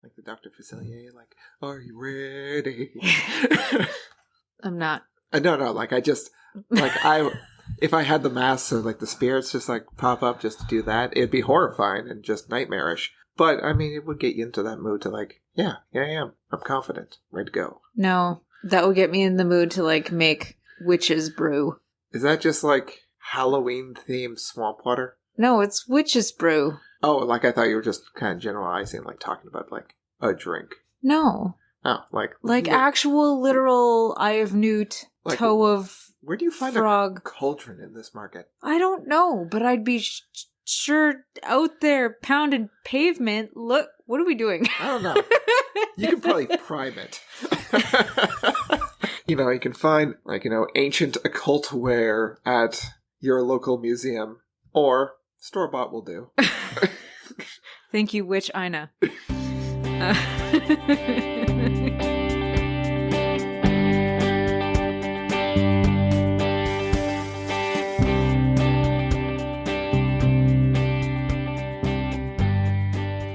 Like the Dr. Facilier, like, are you ready? I'm not. No, like I just, like if I had the masks or like the spirits just like pop up just to do that, it'd be horrifying and just nightmarish. But I mean, it would get you into that mood to like, yeah, here I am. I'm confident. Ready to go. No, that would get me in the mood to like make witch's brew. Is that just like Halloween themed swamp water? No, it's witch's brew. Oh, like I thought you were just kind of generalizing, like talking about like a drink. No. Oh, like actual literal eye of newt, like, toe of where do you find frog. A cauldron in this market? I don't know, but I'd be sure out there pounding pavement. Look, what are we doing? I don't know. You can probably prime it. You can find like, ancient occult ware at your local museum, or store-bought will do. Thank you, Witch Ina.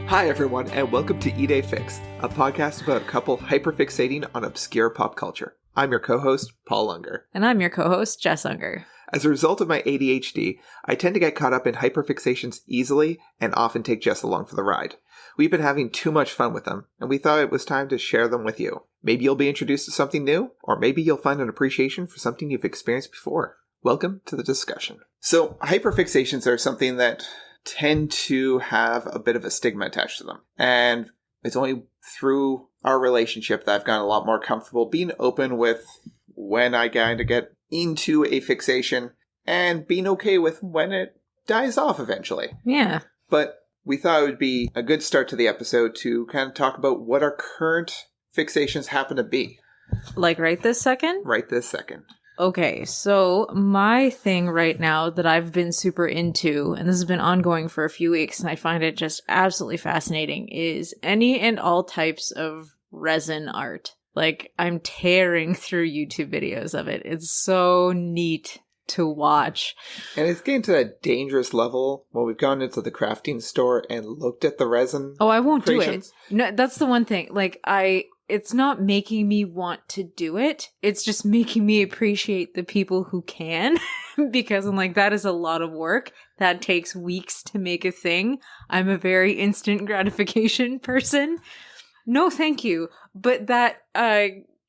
Hi everyone, and welcome to Eat a Fix, a podcast about a couple hyperfixating on obscure pop culture. I'm your co-host, Paul Unger. And I'm your co-host, Jess Unger. As a result of my ADHD, I tend to get caught up in hyperfixations easily and often take Jess along for the ride. We've been having too much fun with them, and we thought it was time to share them with you. Maybe you'll be introduced to something new, or maybe you'll find an appreciation for something you've experienced before. Welcome to the discussion. So, hyperfixations are something that tend to have a bit of a stigma attached to them. And it's only through our relationship that I've gotten a lot more comfortable being open with when I kind of get into a fixation and being okay with when it dies off eventually. Yeah. But we thought it would be a good start to the episode to kind of talk about what our current fixations happen to be. Like right this second? Right this second. Okay, so my thing right now that I've been super into, and this has been ongoing for a few weeks, and I find it just absolutely fascinating, is any and all types of resin art. Like, I'm tearing through YouTube videos of it. It's so neat to watch. And it's getting to that dangerous level when we've gone into the crafting store and looked at the resin. Oh, I won't creations. Do it. No, that's the one thing. Like, it's not making me want to do it. It's just making me appreciate the people who can. Because I'm like, that is a lot of work. That takes weeks to make a thing. I'm a very instant gratification person. No, thank you. But that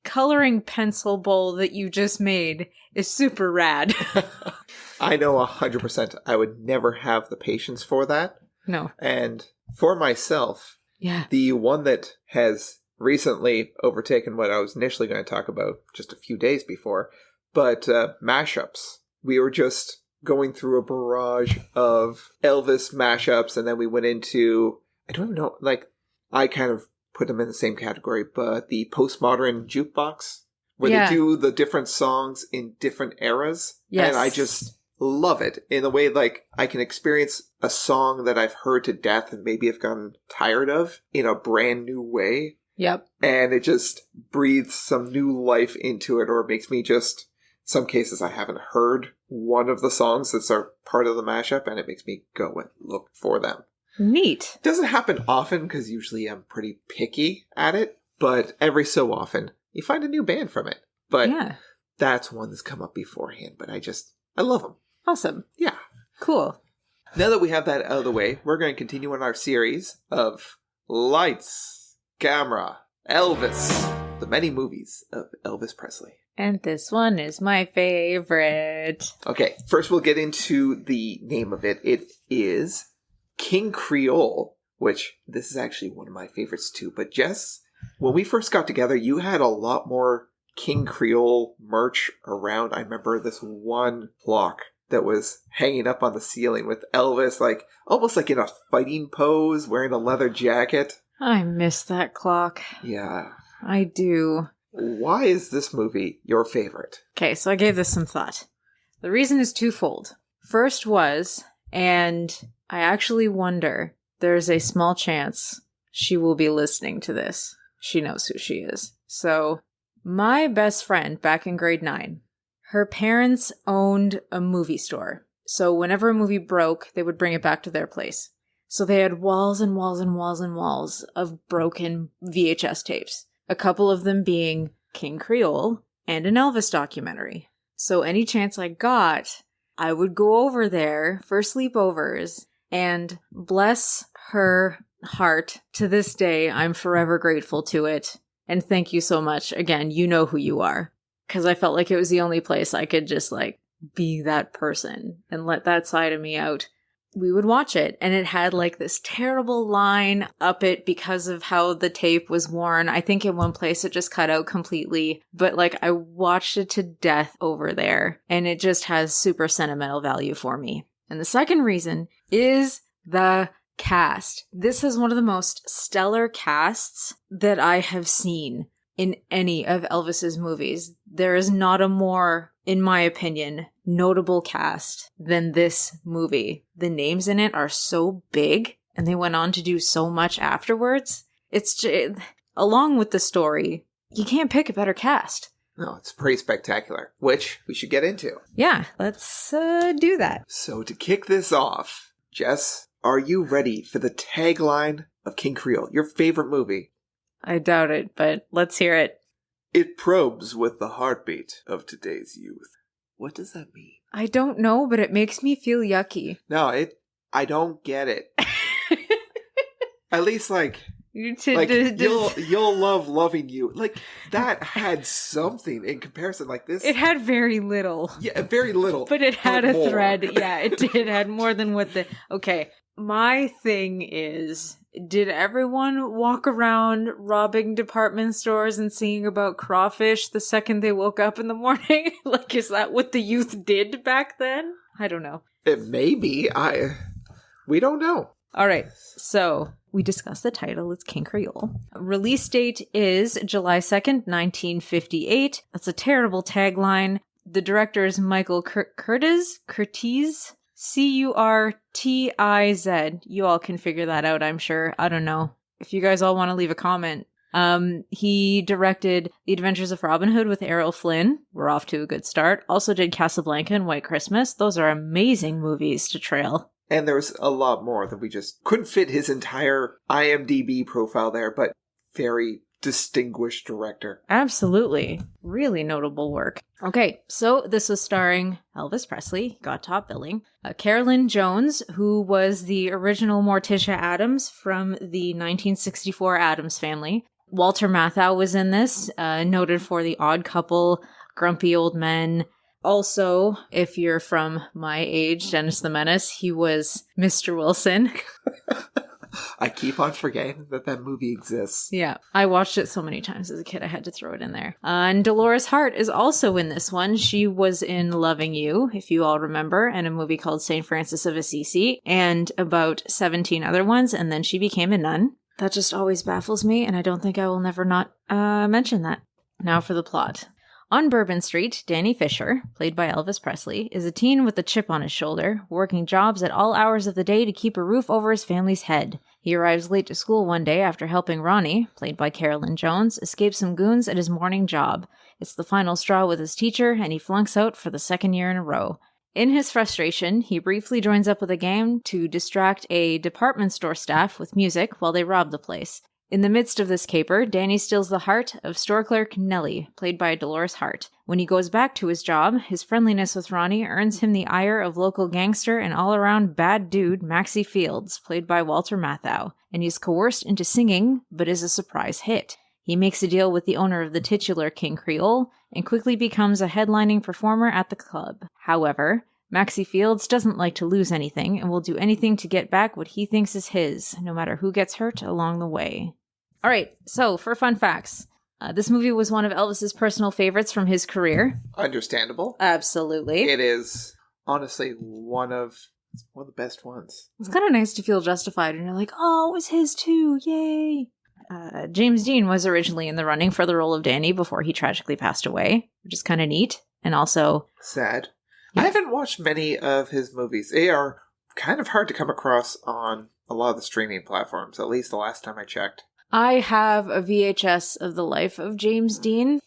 coloring pencil bowl that you just made is super rad. I know 100%. I would never have the patience for that. No. And for myself, yeah, the one that has recently overtaken what I was initially going to talk about just a few days before, but mashups. We were just going through a barrage of Elvis mashups, and then we went into, I don't even know, like, I kind of put them in the same category, but the postmodern jukebox, where they do the different songs in different eras. Yes. And I just love it in a way, like, I can experience a song that I've heard to death and maybe have gotten tired of in a brand new way. Yep. And it just breathes some new life into it, or it makes me just, some cases I haven't heard one of the songs that's are part of the mashup, and it makes me go and look for them. Neat. Doesn't happen often, because usually I'm pretty picky at it, but every so often you find a new band from it. But that's one that's come up beforehand, but I love them. Awesome. Yeah. Cool. Now that we have that out of the way, we're going to continue on our series of Lights, Camera, Elvis, the many movies of Elvis Presley. And this one is my favorite. Okay, first we'll get into the name of it. It is King Creole, which this is actually one of my favorites too. But Jess, when we first got together, you had a lot more King Creole merch around. I remember this one clock that was hanging up on the ceiling with Elvis, like almost like in a fighting pose, wearing a leather jacket. I miss that clock. Yeah. I do. Why is this movie your favorite? Okay, so I gave this some thought. The reason is twofold. First was, and I actually wonder, there's a small chance she will be listening to this. She knows who she is. So, my best friend back in grade 9, her parents owned a movie store. So whenever a movie broke, they would bring it back to their place. So they had walls and walls and walls and walls of broken VHS tapes. A couple of them being King Creole and an Elvis documentary. So any chance I got, I would go over there for sleepovers, and bless her heart, to this day, I'm forever grateful to it. And thank you so much. Again, you know who you are. Because I felt like it was the only place I could just like be that person and let that side of me out. We would watch it, and it had like this terrible line up it because of how the tape was worn. I think in one place it just cut out completely, but like I watched it to death over there, and it just has super sentimental value for me. And the second reason is the cast. This is one of the most stellar casts that I have seen in any of Elvis's movies. There is not a more, in my opinion, notable cast than this movie. The names in it are so big, and they went on to do so much afterwards. It's just, along with the story, you can't pick a better cast. No, it's pretty spectacular, which we should get into. Yeah, let's do that. So to kick this off, Jess, are you ready for the tagline of King Creole, your favorite movie? I doubt it, but let's hear it. It probes with the heartbeat of today's youth. What does that mean? I don't know, but it makes me feel yucky. No, I don't get it. At least, you'll love loving you. Like, that had something in comparison like this. It had very little. Yeah, very little. But it had a more. thread. Yeah, it did. It had more than what the... Okay, my thing is... Did everyone walk around robbing department stores and singing about crawfish the second they woke up in the morning? Like, is that what the youth did back then? I don't know. It may be. We don't know. All right, so we discussed the title. It's King Creole. Release date is July 2nd, 1958. That's a terrible tagline. The director is Michael Curtiz. Curtiz. You all can figure that out, I'm sure. I don't know. If you guys all want to leave a comment. He directed The Adventures of Robin Hood with Errol Flynn. We're off to a good start. Also did Casablanca and White Christmas. Those are amazing movies to trail. And there was a lot more that we just couldn't fit his entire IMDb profile there, but very distinguished director. Absolutely. Really notable work. Okay, so this was starring Elvis Presley, got top billing. Carolyn Jones, who was the original Morticia Addams from the 1964 Addams Family. Walter Matthau was in this, noted for The Odd Couple, Grumpy Old Men. Also, if you're from my age, Dennis the Menace, he was Mr. Wilson. I keep on forgetting that movie exists. Yeah, I watched it so many times as a kid, I had to throw it in there. And Dolores Hart is also in this one. She was in Loving You, if you all remember, and a movie called St. Francis of Assisi, and about 17 other ones, and then she became a nun. That just always baffles me, and I don't think I will never not mention that. Now for the plot. On Bourbon Street, Danny Fisher, played by Elvis Presley, is a teen with a chip on his shoulder, working jobs at all hours of the day to keep a roof over his family's head. He arrives late to school one day after helping Ronnie, played by Carolyn Jones, escape some goons at his morning job. It's the final straw with his teacher, and he flunks out for the second year in a row. In his frustration, he briefly joins up with a gang to distract a department store staff with music while they rob the place. In the midst of this caper, Danny steals the heart of store clerk Nellie, played by Dolores Hart. When he goes back to his job, his friendliness with Ronnie earns him the ire of local gangster and all-around bad dude Maxie Fields, played by Walter Matthau, and he's coerced into singing, but is a surprise hit. He makes a deal with the owner of the titular King Creole, and quickly becomes a headlining performer at the club. However, Maxie Fields doesn't like to lose anything and will do anything to get back what he thinks is his, no matter who gets hurt along the way. All right, so for fun facts, this movie was one of Elvis's personal favorites from his career. Understandable. Absolutely. It is honestly one of the best ones. It's kind of nice to feel justified, and you're like, oh, it was his too, yay! James Dean was originally in the running for the role of Danny before he tragically passed away, which is kind of neat, and also... sad. Yeah. I haven't watched many of his movies. They are kind of hard to come across on a lot of the streaming platforms, at least the last time I checked. I have a VHS of the life of James Dean.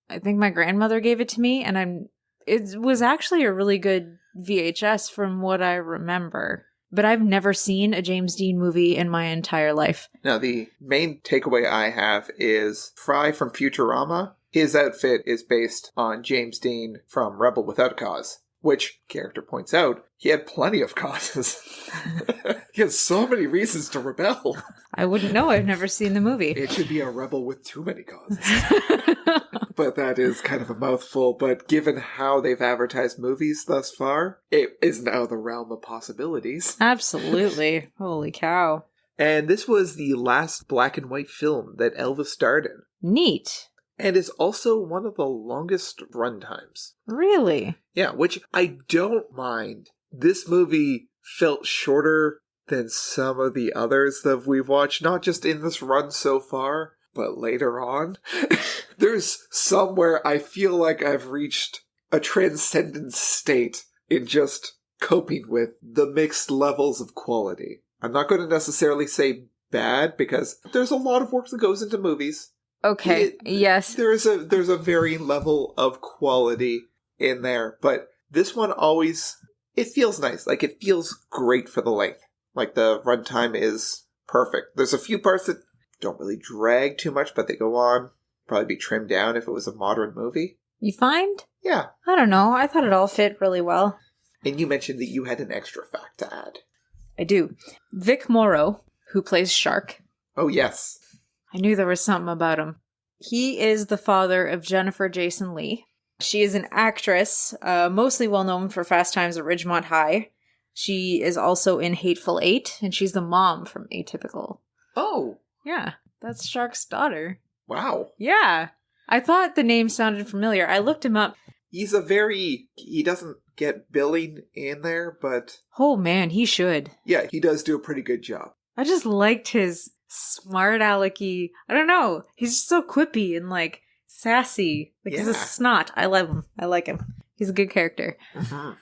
I think my grandmother gave it to me, and it was actually a really good VHS from what I remember. But I've never seen a James Dean movie in my entire life. Now, the main takeaway I have is Fry from Futurama. His outfit is based on James Dean from Rebel Without a Cause, which, character points out, he had plenty of causes. He has so many reasons to rebel. I wouldn't know. I've never seen the movie. It should be a rebel with too many causes. But that is kind of a mouthful. But given how they've advertised movies thus far, it is now the realm of possibilities. Absolutely. Holy cow. And this was the last black and white film that Elvis starred in. Neat. And is also one of the longest runtimes. Really? Yeah, which I don't mind. This movie felt shorter than some of the others that we've watched, not just in this run so far, but later on. There's somewhere I feel like I've reached a transcendent state in just coping with the mixed levels of quality. I'm not going to necessarily say bad, because there's a lot of work that goes into movies. Okay, yes. There's a varying level of quality in there, but this one always, it feels nice. Like, it feels great for the length. Like, the runtime is perfect. There's a few parts that don't really drag too much, but they go on. Probably be trimmed down if it was a modern movie. You find? Yeah. I don't know. I thought it all fit really well. And you mentioned that you had an extra fact to add. I do. Vic Morrow, who plays Shark. Oh, yes. I knew there was something about him. He is the father of Jennifer Jason Leigh. She is an actress, mostly well known for Fast Times at Ridgemont High. She is also in Hateful Eight, and she's the mom from Atypical. Oh. Yeah, that's Shark's daughter. Wow. Yeah. I thought the name sounded familiar. I looked him up. He doesn't get billing in there, but... Oh man, he should. Yeah, he does do a pretty good job. I just liked his smart alecky. I don't know. He's just so quippy and like sassy. Like he's a snot. I love him. I like him. He's a good character. Mm-hmm.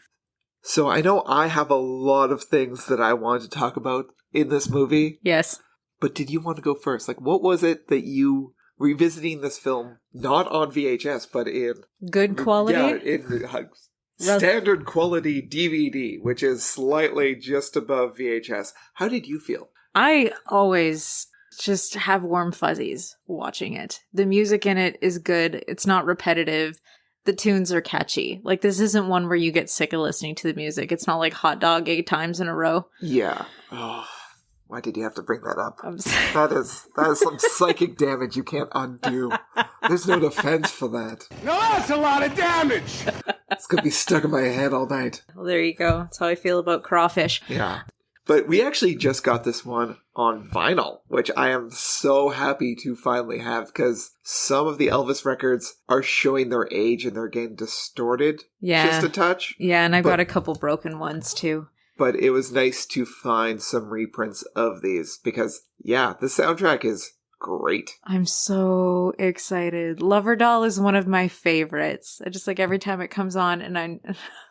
So I know I have a lot of things that I wanted to talk about in this movie. Yes. But did you want to go first? Like, what was it that you, revisiting this film, not on VHS, but in... Good quality? Yeah, in standard quality DVD, which is slightly just above VHS. How did you feel? I always just have warm fuzzies watching it. The music in it is good. It's not repetitive. The tunes are catchy. Like, this isn't one where you get sick of listening to the music. It's not like Hot Dog 8 times in a row. Yeah. Oh, why did you have to bring that up? That is some psychic damage you can't undo. There's no defense for that. No, that's a lot of damage! It's going to be stuck in my head all night. Well, there you go. That's how I feel about Crawfish. Yeah. But we actually just got this one on vinyl, which I am so happy to finally have, because some of the Elvis records are showing their age and they're getting distorted just a touch. Yeah, and I've got a couple broken ones too. But it was nice to find some reprints of these, because, yeah, the soundtrack is great. I'm so excited. Lover Doll is one of my favorites. I just like every time it comes on, and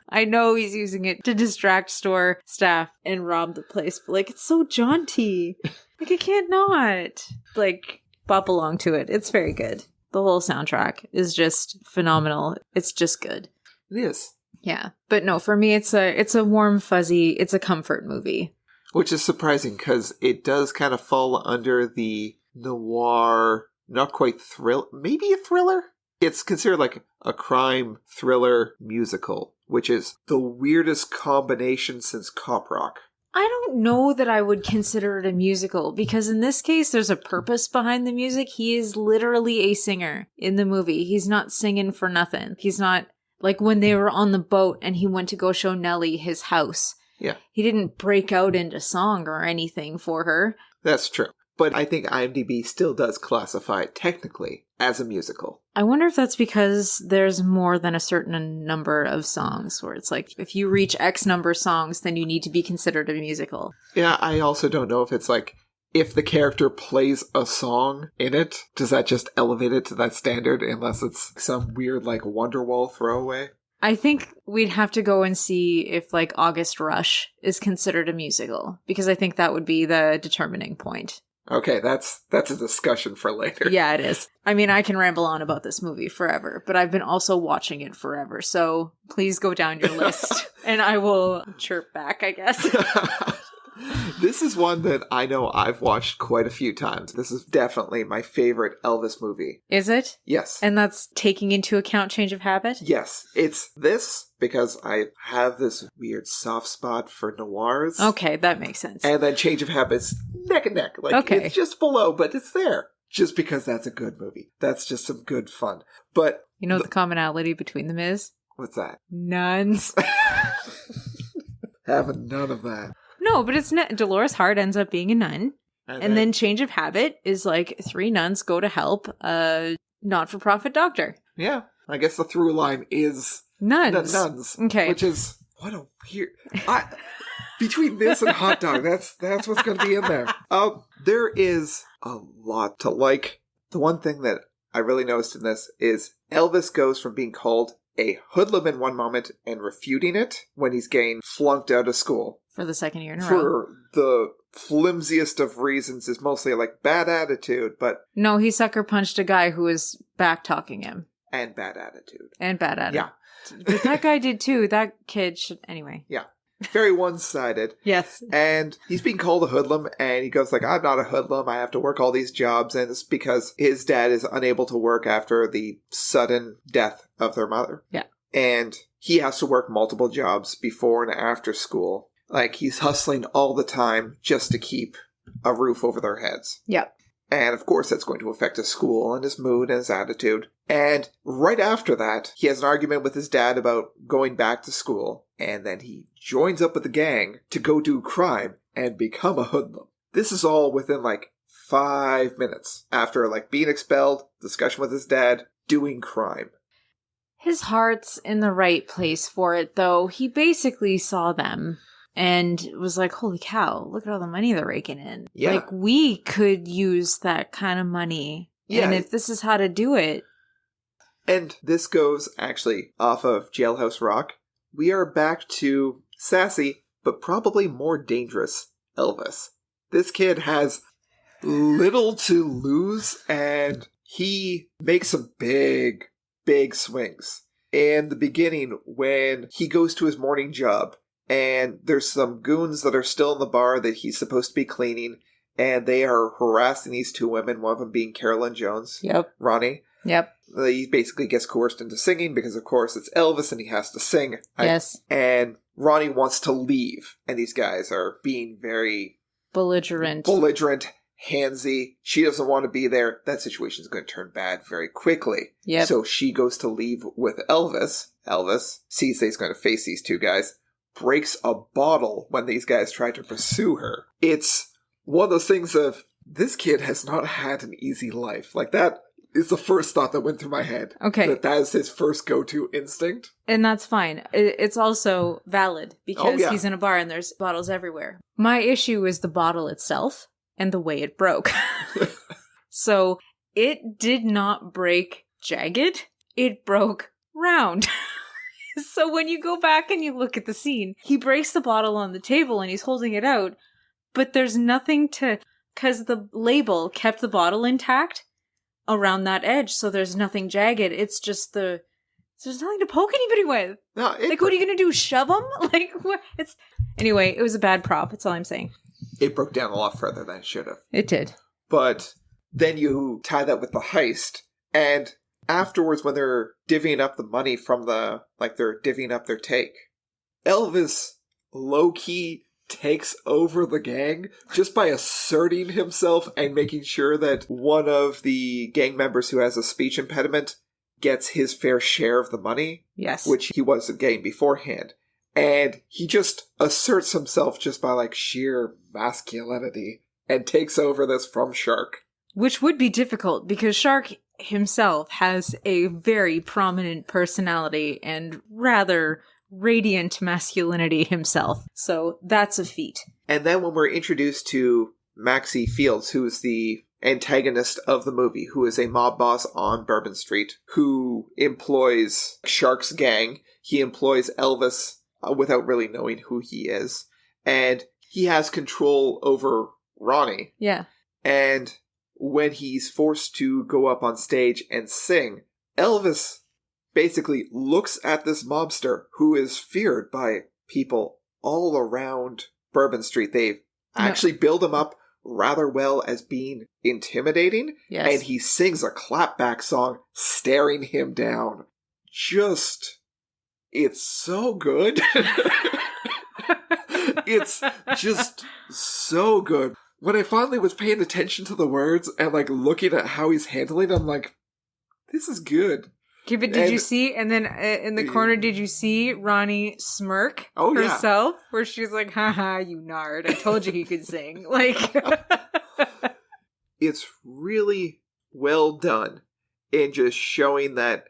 I know he's using it to distract store staff and rob the place, but like, it's so jaunty. Like, I can't not like bop along to it. It's very good. The whole soundtrack is just phenomenal. It's just good. It is. Yeah. But no, for me, it's a warm fuzzy, it's a comfort movie. Which is surprising, because it does kind of fall under the noir, not quite maybe a thriller? It's considered like a crime thriller musical, which is the weirdest combination since Cop Rock. I don't know that I would consider it a musical, because in this case, there's a purpose behind the music. He is literally a singer in the movie. He's not singing for nothing. He's not like when they were on the boat and he went to go show Nellie his house. Yeah. He didn't break out into song or anything for her. That's true. But I think IMDb still does classify it technically as a musical. I wonder if that's because there's more than a certain number of songs, where it's like, if you reach X number of songs, then you need to be considered a musical. Yeah, I also don't know if it's like, if the character plays a song in it, does that just elevate it to that standard, unless it's some weird, like, Wonderwall throwaway? I think we'd have to go and see if, like, August Rush is considered a musical, because I think that would be the determining point. Okay, that's a discussion for later. Yeah, it is. I mean, I can ramble on about this movie forever, but I've been also watching it forever, so please go down your list, and I will chirp back, I guess. This is one that I know I've watched quite a few times. This is definitely my favorite Elvis movie. Is it? Yes. And that's taking into account change of habit? Yes. It's this because I have this weird soft spot for noirs. Okay, that makes sense. And then change of habit's neck and neck. Like, Okay. It's just below, but it's there. Just because that's a good movie. That's just some good fun. But You know what the commonality between them is? what's that? Nuns. Having none of that. No, but it's not. Dolores Hart ends up being a nun. And then change of habit is like 3 nuns go to help a not-for-profit doctor. Yeah. I guess the through line is Nuns. nuns. Okay. Which is, what a weird... between this and hot dog, that's what's going to be in there. There is a lot to like. The one thing that I really noticed in this is Elvis goes from being called a hoodlum in one moment and refuting it when he's getting flunked out of school. For the second year in a row. For the flimsiest of reasons is mostly like bad attitude, but... No, he sucker punched a guy who was back-talking him. And bad attitude. And bad attitude. Yeah. But that guy did too. That kid should... Anyway. Yeah. Very one-sided. Yes. And he's being called a hoodlum, and he goes like, I'm not a hoodlum, I have to work all these jobs, and it's because his dad is unable to work after the sudden death of their mother. Yeah. And he has to work multiple jobs before and after school. Like, he's hustling all the time just to keep a roof over their heads. Yep. And of course that's going to affect his school and his mood and his attitude. And right after that, he has an argument with his dad about going back to school. And then he joins up with the gang to go do crime and become a hoodlum. This is all within like 5 minutes after like being expelled, discussion with his dad, doing crime. His heart's in the right place for it, though. He basically saw them and was like, holy cow, look at all the money they're raking in. Yeah. Like, we could use that kind of money. Yeah. And if this is how to do it. And this goes actually off of Jailhouse Rock. We are back to sassy, but probably more dangerous Elvis. This kid has little to lose, and he makes some big swings. In the beginning, when he goes to his morning job, and there's some goons that are still in the bar that he's supposed to be cleaning, and they are harassing these 2 women, one of them being Carolyn Jones. Yep. Ronnie. Yep. He basically gets coerced into singing because, of course, it's Elvis and he has to sing. Yes. And Ronnie wants to leave, and these guys are being very... Belligerent, handsy. She doesn't want to be there. That situation's going to turn bad very quickly. Yep. So she goes to leave with Elvis. Elvis sees that he's going to face these 2 guys, breaks a bottle when these guys try to pursue her. It's one of those things of, this kid has not had an easy life. Like, that is the first thought that went through my head. Okay. That is his first go-to instinct. And that's fine. It's also valid because he's in a bar and there's bottles everywhere. My issue is the bottle itself and the way it broke. So it did not break jagged. It broke round. So when you go back and you look at the scene, he breaks the bottle on the table and he's holding it out, but there's nothing to... Because the label kept the bottle intact around that edge, so there's nothing jagged. It's just there's nothing to poke anybody with. No, like, what are you gonna do? Shove them? Like, what? Anyway, it was a bad prop. That's all I'm saying. It broke down a lot further than it should have. It did. But then you tie that with the heist, and afterwards, when they're divvying up the money from they're divvying up their take, Elvis low-key takes over the gang just by asserting himself and making sure that one of the gang members who has a speech impediment gets his fair share of the money. Yes. Which he wasn't getting beforehand. And he just asserts himself just by like sheer masculinity and takes over this from Shark. Which would be difficult because Shark himself has a very prominent personality and rather radiant masculinity himself. So that's a feat. And then when we're introduced to Maxie Fields, who is the antagonist of the movie, who is a mob boss on Bourbon Street, who employs Shark's gang. He employs Elvis without really knowing who he is. And he has control over Ronnie. Yeah. And when he's forced to go up on stage and sing, Elvis basically looks at this mobster who is feared by people all around Bourbon Street. They've actually build him up rather well as being intimidating. Yes. And he sings a clapback song staring him down. It's so good. It's just so good. When I finally was paying attention to the words and like looking at how he's handling it, I'm like, this is good. Okay, but did you see, and then in the corner, did you see Ronnie smirk herself? Yeah. Where she's like, haha, you nard. I told you he could sing. Like, it's really well done in just showing that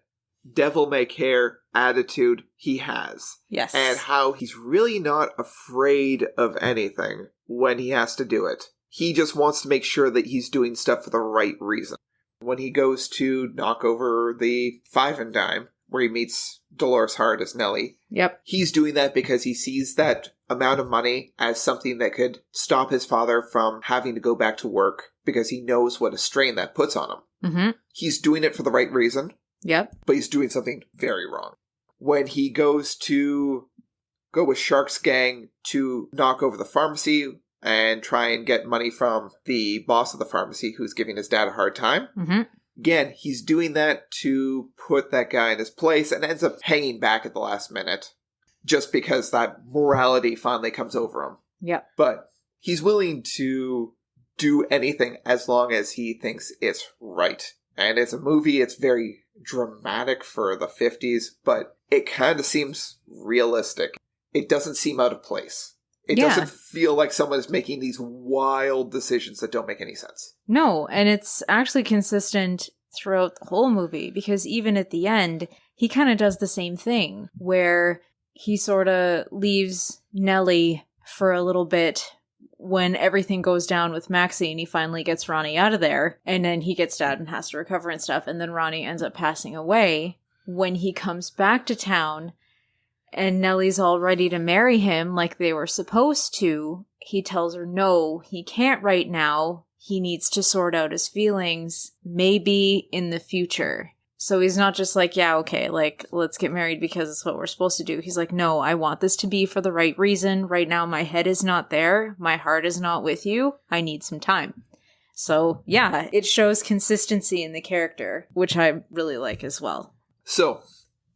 devil-may-care attitude he has. Yes. And how he's really not afraid of anything when he has to do it. He just wants to make sure that he's doing stuff for the right reason. When he goes to knock over the five and dime, where he meets Dolores Hart as Nellie, yep, he's doing that because he sees that amount of money as something that could stop his father from having to go back to work, because he knows what a strain that puts on him. Mm-hmm. He's doing it for the right reason. Yep. But he's doing something very wrong. When he goes to go with Shark's gang to knock over the pharmacy and try and get money from the boss of the pharmacy who's giving his dad a hard time. Mm-hmm. Again, he's doing that to put that guy in his place and ends up hanging back at the last minute just because that morality finally comes over him. Yep. But he's willing to do anything as long as he thinks it's right. And it's a movie, it's very dramatic for the 50s, but it kind of seems realistic. It doesn't seem out of place. It doesn't feel like someone is making these wild decisions that don't make any sense. No, and it's actually consistent throughout the whole movie, because even at the end, he kind of does the same thing, where he sort of leaves Nellie for a little bit when everything goes down with Maxie and he finally gets Ronnie out of there, and then he gets stabbed and has to recover and stuff, and then Ronnie ends up passing away. When he comes back to town and Nellie's all ready to marry him like they were supposed to, he tells her no, he can't right now. He needs to sort out his feelings, maybe in the future. So he's not just like, yeah, okay, like, let's get married because it's what we're supposed to do. He's like, no, I want this to be for the right reason. Right now, my head is not there. My heart is not with you. I need some time. So, yeah, it shows consistency in the character, which I really like as well. So,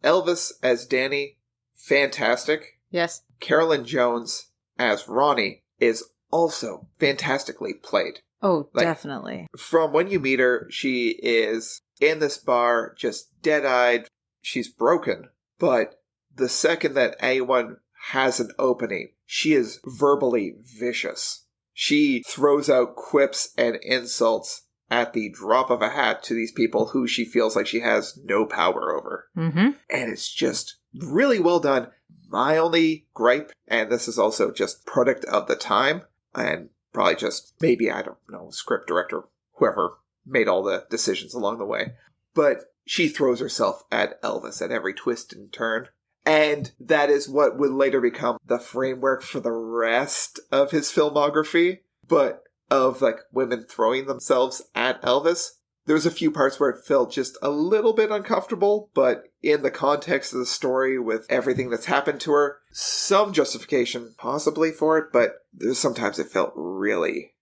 Elvis as Danny, fantastic. Yes. Carolyn Jones as Ronnie is also fantastically played. Oh, like, definitely. From when you meet her, she is in this bar, just dead-eyed. She's broken. But the second that anyone has an opening, she is verbally vicious. She throws out quips and insults at the drop of a hat to these people who she feels like she has no power over. Mm-hmm. And it's just really well done. My only gripe, and this is also just product of the time, and probably just maybe, I don't know, script director, whoever made all the decisions along the way. But she throws herself at Elvis at every twist and turn. And that is what would later become the framework for the rest of his filmography. But of like women throwing themselves at Elvis, there was a few parts where it felt just a little bit uncomfortable, but in the context of the story with everything that's happened to her, some justification possibly for it, but sometimes it felt really,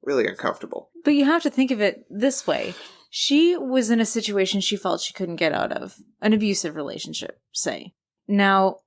really uncomfortable. But you have to think of it this way. She was in a situation she felt she couldn't get out of, an abusive relationship, say. Now,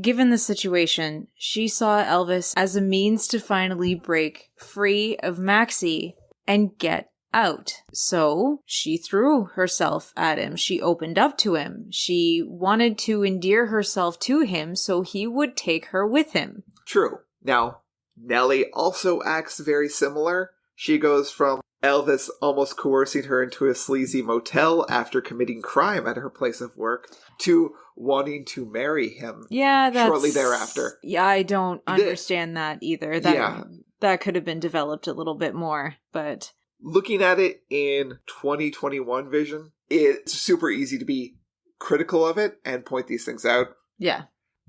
given the situation, she saw Elvis as a means to finally break free of Maxie and get out. So she threw herself at him. She opened up to him. She wanted to endear herself to him so he would take her with him. True. Now, Nellie also acts very similar. She goes from Elvis almost coercing her into a sleazy motel after committing crime at her place of work to wanting to marry him shortly thereafter. Yeah, I don't understand that either. That could have been developed a little bit more, but looking at it in 2021 vision, it's super easy to be critical of it and point these things out. Yeah.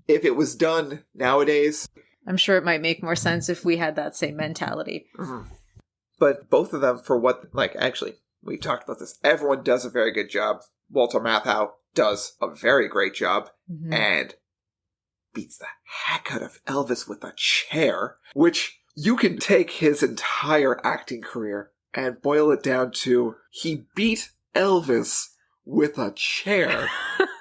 If it was done nowadays, I'm sure it might make more sense if we had that same mentality. Mm-hmm. But both of them, for what, like, actually, we've talked about this. Everyone does a very good job. Walter Matthau does a very great job and beats the heck out of Elvis with a chair, which You can take his entire acting career and boil it down to he beat Elvis with a chair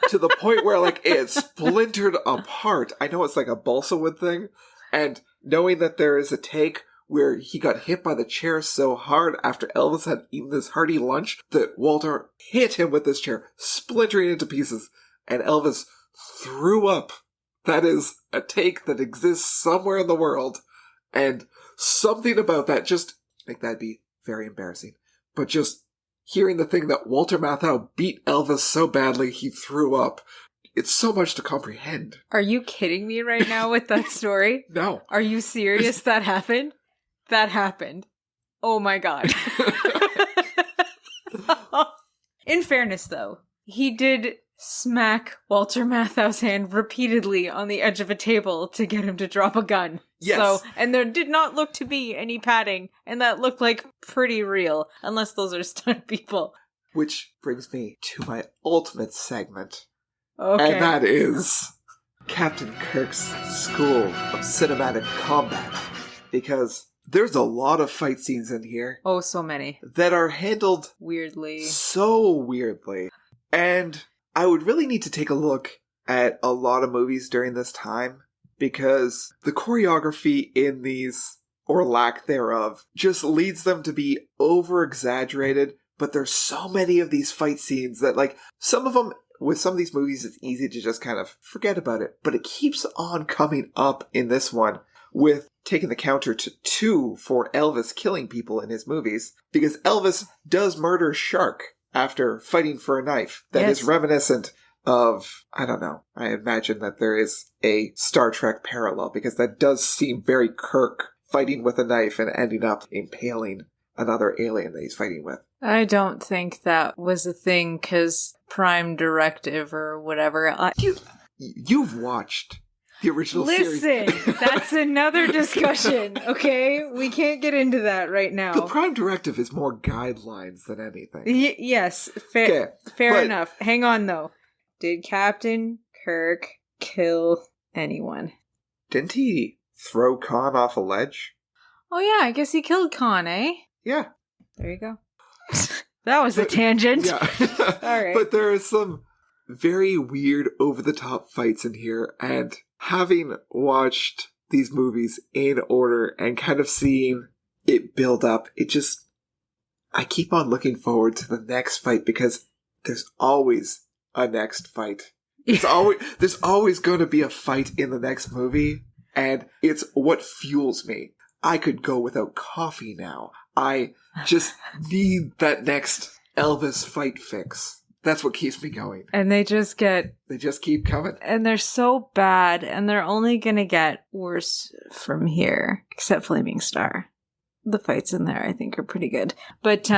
to the point where, like, it splintered apart. I know it's like a balsa wood thing, and knowing that there is a take where he got hit by the chair so hard after Elvis had eaten this hearty lunch that Walter hit him with this chair, splintering into pieces, and Elvis threw up. That is a take that exists somewhere in the world, and something about that just, like, that'd be very embarrassing. But just hearing the thing that Walter Matthau beat Elvis so badly he threw up, it's so much to comprehend. Are you kidding me right now with that story? No. Are you serious? That happened? That happened. Oh my god. In fairness, though, he did smack Walter Matthau's hand repeatedly on the edge of a table to get him to drop a gun. Yes. So, and there did not look to be any padding, and that looked like pretty real, unless those are stunt people. Which brings me to my ultimate segment. Okay. And that is Captain Kirk's School of Cinematic Combat. Because there's a lot of fight scenes in here. Oh, so many. That are handled weirdly. So weirdly. And I would really need to take a look at a lot of movies during this time, because the choreography in these, or lack thereof, just leads them to be over-exaggerated, but there's so many of these fight scenes that, like, some of them, with some of these movies, it's easy to just kind of forget about it, but it keeps on coming up in this one, with taking the counter to 2 for Elvis killing people in his movies, because Elvis does murder Shark after fighting for a knife. That is reminiscent of, I don't know, I imagine that there is a Star Trek parallel, because that does seem very Kirk, fighting with a knife and ending up impaling another alien that he's fighting with. I don't think that was a thing, because Prime Directive or whatever. You've watched the original series. Listen, that's another discussion, okay? We can't get into that right now. The Prime Directive is more guidelines than anything. Yes, fair enough. Hang on, though. Did Captain Kirk kill anyone? Didn't he throw Khan off a ledge? Oh yeah, I guess he killed Khan, eh? Yeah. There you go. That was a tangent. Yeah. All right. But there are some very weird, over-the-top fights in here, and having watched these movies in order and kind of seeing it build up, I keep on looking forward to the next fight, because there's always a next fight. There's always going to be a fight in the next movie, and it's what fuels me. I could go without coffee now. I just need that next Elvis fight fix. That's what keeps me going. And they just keep coming. And they're so bad, and they're only gonna get worse from here. Except Flaming Star. The fights in there, I think, are pretty good. But,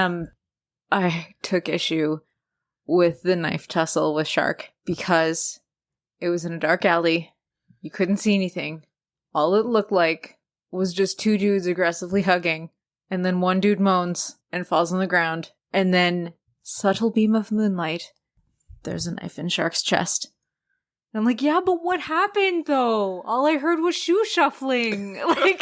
I took issue with the knife tussle with Shark, because it was in a dark alley. You couldn't see anything. All it looked like was just 2 dudes aggressively hugging, and then one dude moans and falls on the ground, and then, subtle beam of moonlight, there's a knife in Shark's chest. And I'm like, yeah, but what happened, though? All I heard was shoe shuffling. Like,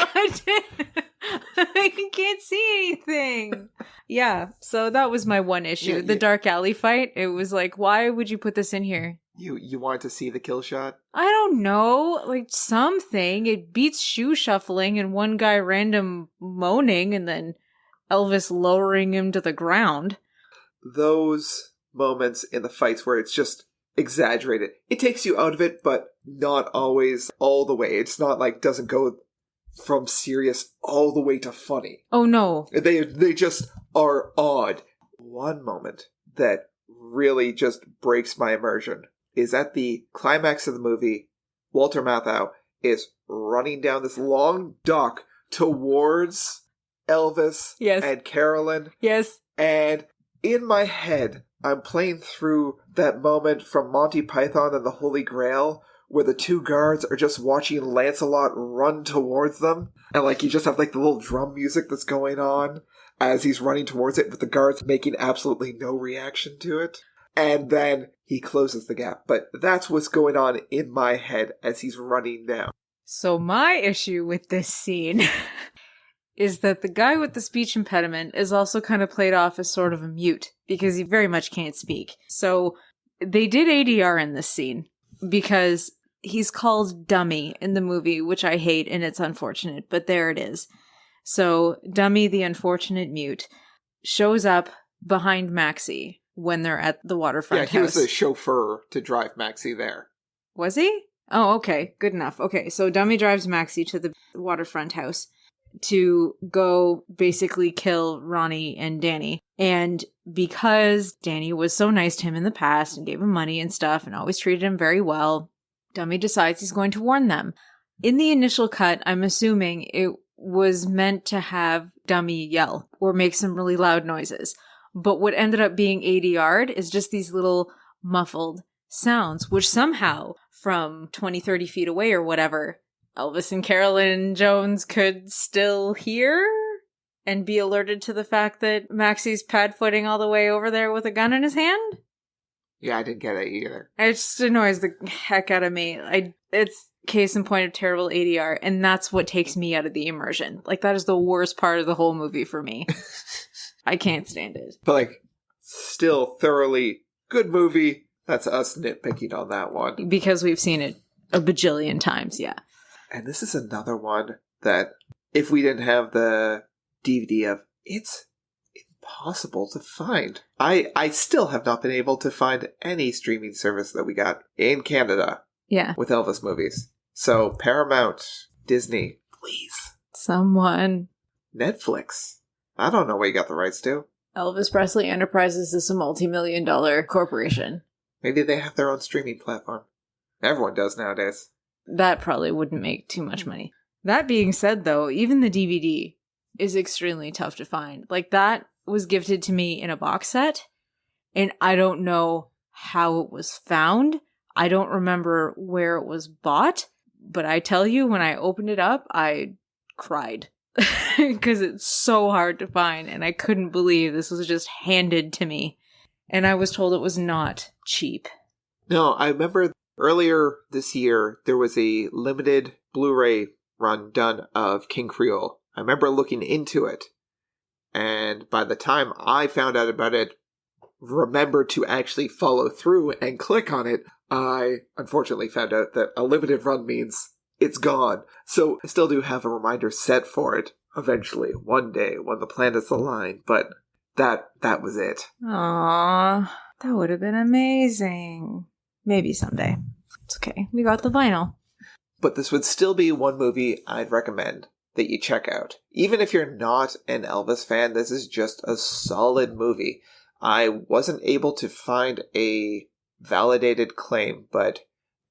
I can't see anything. Yeah, so that was my one issue. Yeah, the dark alley fight, it was like, why would you put this in here? You wanted to see the kill shot? I don't know, like something. It beats shoe shuffling and one guy random moaning and then Elvis lowering him to the ground. Those moments in the fights where it's just exaggerated. It takes you out of it, but not always all the way. It's not like doesn't go from serious all the way to funny. Oh no. They just are odd. One moment that really just breaks my immersion is at the climax of the movie. Walter Matthau is running down this long dock towards Elvis and Carolyn. Yes. And in my head, I'm playing through that moment from Monty Python and the Holy Grail where the 2 guards are just watching Lancelot run towards them. And like you just have like the little drum music that's going on as he's running towards it with the guards making absolutely no reaction to it. And then he closes the gap. But that's what's going on in my head as he's running down. So my issue with this scene is that the guy with the speech impediment is also kind of played off as sort of a mute because he very much can't speak. So they did ADR in this scene because he's called Dummy in the movie, which I hate and it's unfortunate, but there it is. So Dummy, the unfortunate mute, shows up behind Maxie when they're at the waterfront house. Yeah, he was the chauffeur to drive Maxie there. Was he? Oh, okay. Good enough. Okay, so Dummy drives Maxie to the waterfront house to go basically kill Ronnie and Danny. And because Danny was so nice to him in the past and gave him money and stuff and always treated him very well, Dummy decides he's going to warn them. In the initial cut, I'm assuming it was meant to have Dummy yell or make some really loud noises. But what ended up being ADR'd is just these little muffled sounds, which somehow from 20, 30 feet away or whatever, Elvis and Carolyn Jones could still hear and be alerted to the fact that Maxie's pad-footing all the way over there with a gun in his hand. Yeah, I didn't get it either. It just annoys the heck out of me. It's case in point of terrible ADR, and that's what takes me out of the immersion. Like, that is the worst part of the whole movie for me. I can't stand it. But, like, still thoroughly good movie. That's us nitpicking on that one. Because we've seen it a bajillion times, yeah. And this is another one that, if we didn't have the DVD of, it's impossible to find. I still have not been able to find any streaming service that we got in Canada. Yeah. With Elvis movies. So, Paramount, Disney, please. Someone. Netflix. I don't know what you got the rights to. Elvis Presley Enterprises is a multi-million-dollar corporation. Maybe they have their own streaming platform. Everyone does nowadays. That probably wouldn't make too much money. That being said, though, even the DVD is extremely tough to find. Like, that was gifted to me in a box set, and I don't know how it was found. I don't remember where it was bought, but I tell you, when I opened it up, I cried. Because it's so hard to find, and I couldn't believe this was just handed to me. And I was told it was not cheap. No, I remember earlier this year, there was a limited Blu-ray run done of King Creole. I remember looking into it, and by the time I found out about it, remembered to actually follow through and click on it, I unfortunately found out that a limited run means it's gone. So I still do have a reminder set for it eventually, one day, when the planets align, but that was it. Aww, that would have been amazing. Maybe someday. It's okay. We got the vinyl. But this would still be one movie I'd recommend that you check out. Even if you're not an Elvis fan, this is just a solid movie. I wasn't able to find a validated claim, but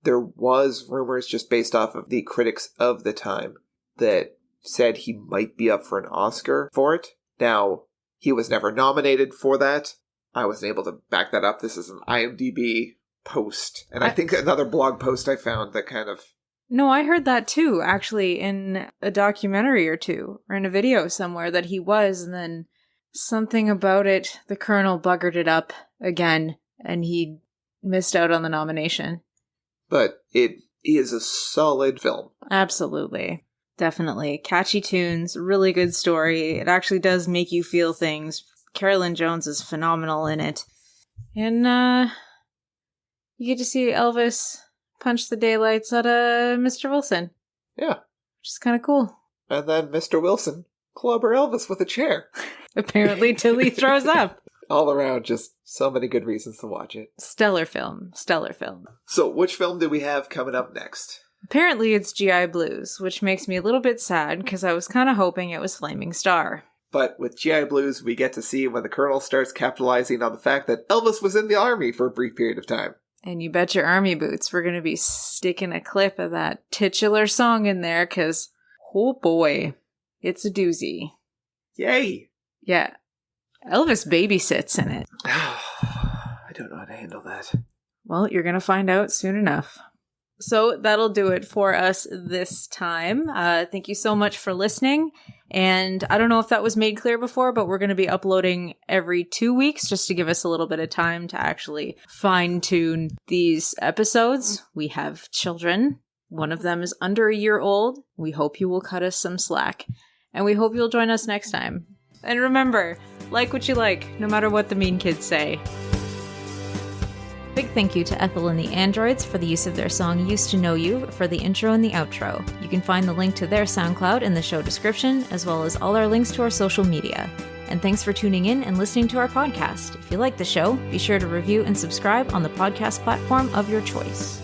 there was rumors just based off of the critics of the time that said he might be up for an Oscar for it. Now, he was never nominated for that. I wasn't able to back that up. This is an IMDb post. And I think another blog post I found that kind of... No, I heard that too, actually, in a documentary or two, or in a video somewhere, that he was, and then something about it, the Colonel buggered it up again, and he missed out on the nomination. But it is a solid film. Absolutely. Definitely. Catchy tunes, really good story. It actually does make you feel things. Carolyn Jones is phenomenal in it. And, you get to see Elvis punch the daylights out of Mr. Wilson. Yeah. Which is kind of cool. And then Mr. Wilson clobber Elvis with a chair. Apparently till he throws up. All around, just so many good reasons to watch it. Stellar film. Stellar film. So, which film do we have coming up next? Apparently it's GI Blues, which makes me a little bit sad because I was kind of hoping it was Flaming Star. But with GI Blues, we get to see when the Colonel starts capitalizing on the fact that Elvis was in the army for a brief period of time. And you bet your army boots we're going to be sticking a clip of that titular song in there because, oh boy, it's a doozy. Yay! Yeah. Elvis babysits in it. I don't know how to handle that. Well, you're going to find out soon enough. So that'll do it for us this time. Thank you so much for listening. And I don't know if that was made clear before, but we're going to be uploading every 2 weeks just to give us a little bit of time to actually fine-tune these episodes. We have children. One of them is under a year old. We hope you will cut us some slack. and we hope you'll join us next time. And remember, like what you like, no matter what the mean kids say. Big thank you to Ethel and the Androids for the use of their song Used to Know You for the intro and the outro. You can find the link to their SoundCloud in the show description, as well as all our links to our social media. And thanks for tuning in and listening to our podcast. If you like the show, be sure to review and subscribe on the podcast platform of your choice.